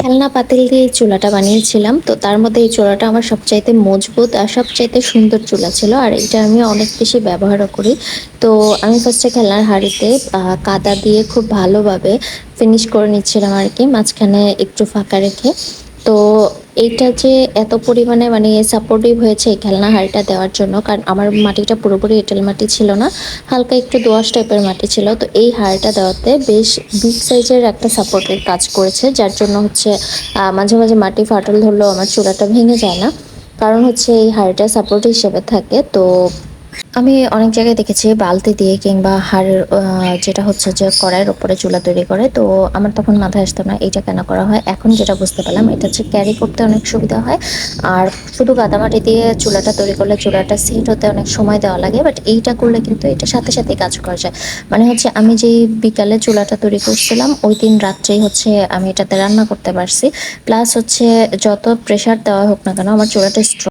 খেলনা পাতিল দিয়ে এই চুলাটা বানিয়েছিলাম। তো তার মধ্যে এই চুলাটা আমার সবচাইতে মজবুত আর সবচাইতে সুন্দর চুলা ছিল। আর এটা আমি অনেক বেশি ব্যবহারও করি। তো আমি ফার্স্টে খেলনার হাঁড়িতে কাদা দিয়ে খুব ভালোভাবে ফিনিশ করে নিচ্ছিলাম আরকি, মাঝখানে একটু ফাঁকা রেখে। তো এইটা যে এত পরিমাণে মানে সাপোর্টিভ হয়েছে এই খেলনা হাঁড়িটা দেওয়ার জন্য, কারণ আমার মাটিটা পুরোপুরি এঁটেল মাটি ছিল না, হালকা একটু দোআঁশ টাইপের মাটি ছিল। তো এই হাঁড়িটা দেওয়াতে বেশ বিগ সাইজের একটা সাপোর্টের কাজ করেছে, যার জন্য হচ্ছে মাঝে মাঝে মাটি ফাটল ধরলেও আমার চূড়াটা ভেঙে যায় না, কারণ হচ্ছে এই হাঁড়িটা সাপোর্ট হিসেবে থাকে। তো আমি অনেক জায়গায় দেখেছি বালতি দিয়ে কিংবা হাড়ের যেটা হচ্ছে যে কড়াইয়ের উপরে চুলা তৈরি করে। তো আমার তখন মাথায় আসতো না এইটা কেন করা হয়। এখন যেটা বুঝতে পারলাম, এটা হচ্ছে ক্যারি করতে অনেক সুবিধা হয়। আর শুধু কাদামাটি দিয়ে চুলাটা তৈরি করলে চুলাটা সেট হতে অনেক সময় দেওয়া লাগে, বাট এইটা করলে কিন্তু এটা সাথে সাথে কাজ করা যায়। মানে হচ্ছে আমি যেই বিকালে চুলাটা তৈরি করছিলাম ওই দিন রাত্রেই হচ্ছে আমি এটাতে রান্না করতে পারছি। প্লাস হচ্ছে যত প্রেশার দেওয়া হোক না কেন আমার চুলাটা